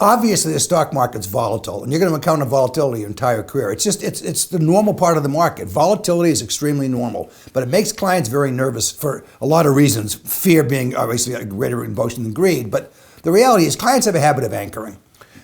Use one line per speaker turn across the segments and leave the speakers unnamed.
Obviously, the stock market's volatile, and you're going to encounter volatility your entire career. It's the normal part of the market. Volatility is extremely normal, but it makes clients very nervous for a lot of reasons. Fear being obviously a greater emotion than greed, but the reality is clients have a habit of anchoring.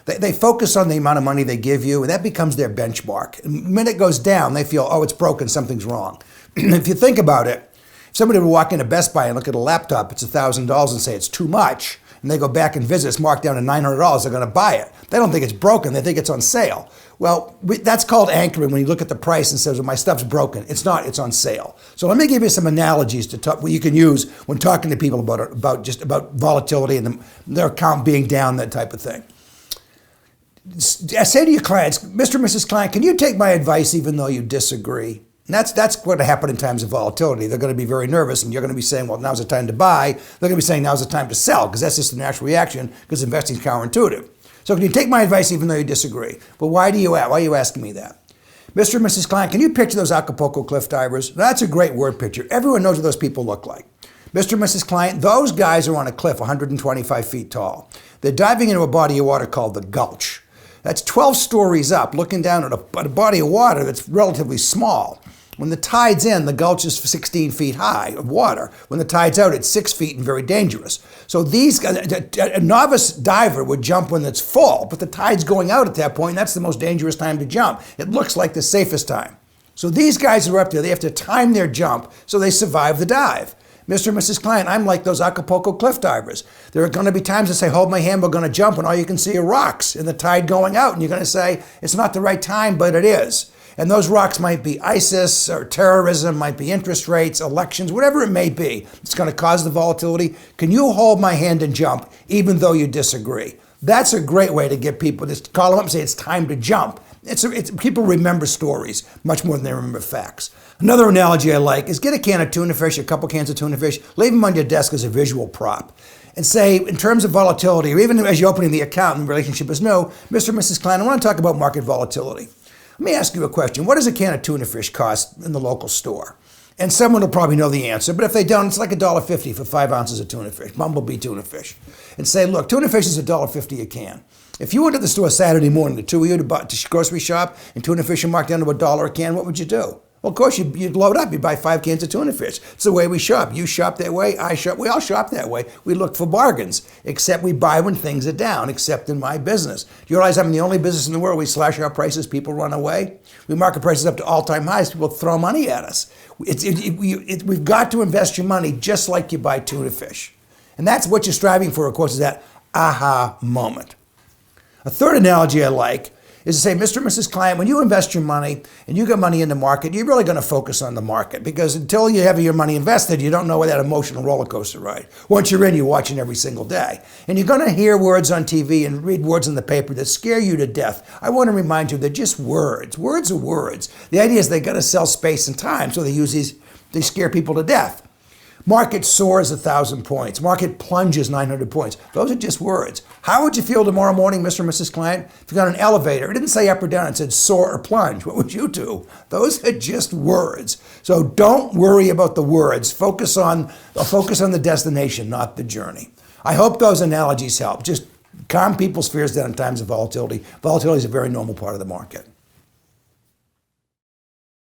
They focus on the amount of money they give you, and that becomes their benchmark. And the minute it goes down, they feel, oh, it's broken, something's wrong. If you think about it, if somebody would walk into Best Buy and look at a laptop, it's $1,000 and say it's too much, and they go back and visit, it's marked down to $900, they're going to buy it. They don't think it's broken, they think it's on sale. Well, that's called anchoring when you look at the price and says, well, my stuff's broken. It's not, it's on sale. So let me give you some analogies to talk, what you can use when talking to people about volatility and their account being down, that type of thing. I say to your clients, Mr. and Mrs. Client, can you take my advice even though you disagree? And that's what happened in times of volatility. They're going to be very nervous, and you're going to be saying, well, now's the time to buy. They're going to be saying, now's the time to sell, because that's just a natural reaction, because investing is counterintuitive. So can you take my advice even though you disagree? But why are you asking me that? Mr. and Mrs. Client, can you picture those Acapulco cliff divers? That's a great word picture. Everyone knows what those people look like. Mr. and Mrs. Client, those guys are on a cliff 125 feet tall. They're diving into a body of water called the Gulch. That's 12 stories up, looking down at a body of water that's relatively small. When the tide's in, the Gulch is 16 feet high of water. When the tide's out, it's 6 feet and very dangerous. So a novice diver would jump when it's full, but the tide's going out at that point, and that's the most dangerous time to jump. It looks like the safest time. So these guys are up there, they have to time their jump so they survive the dive. Mr. and Mrs. Client, I'm like those Acapulco cliff divers. There are going to be times that say, hold my hand, we're going to jump, and all you can see are rocks and the tide going out. And you're going to say, it's not the right time, but it is. And those rocks might be ISIS or terrorism, might be interest rates, elections, whatever it may be. It's going to cause the volatility. Can you hold my hand and jump, even though you disagree? That's a great way to get people, just call them up and say, it's time to jump. People remember stories much more than they remember facts. Another analogy I like is get a can of tuna fish, a couple cans of tuna fish, leave them on your desk as a visual prop. And say, in terms of volatility, or even as you're opening the account and the relationship is new, Mr. and Mrs. Klein, I want to talk about market volatility. Let me ask you a question. What does a can of tuna fish cost in the local store? And someone will probably know the answer, but if they don't, it's like $1.50 for 5 ounces of tuna fish, bumblebee tuna fish. And say, look, tuna fish is $1.50 a can. If you went to the store Saturday morning, the two of you to grocery shop, and tuna fish are marked down to $1 a can, what would you do? Well, of course, you'd load up. You'd buy 5 cans of tuna fish. It's the way we shop. You shop that way. I shop. We all shop that way. We look for bargains, except we buy when things are down, except in my business. Do you realize I'm the only business in the world we slash our prices, people run away? We market prices up to all-time highs. People throw money at us. We've got to invest your money just like you buy tuna fish. And that's what you're striving for, of course, is that aha moment. A third analogy I like is to say, Mr. and Mrs. Client, when you invest your money and you get money in the market, you're really going to focus on the market, because until you have your money invested, you don't know that emotional roller coaster ride. Once you're in, you're watching every single day. And you're going to hear words on TV and read words in the paper that scare you to death. I want to remind you, they're just words. Words are words. The idea is they got to sell space and time, so they scare people to death. Market soars 1,000 points. Market plunges 900 points. Those are just words. How would you feel tomorrow morning, Mr. and Mrs. Client, if you got an elevator? It didn't say up or down. It said soar or plunge. What would you do? Those are just words. So don't worry about the words. Focus on the destination, not the journey. I hope those analogies help. Just calm people's fears down in times of volatility. Volatility is a very normal part of the market.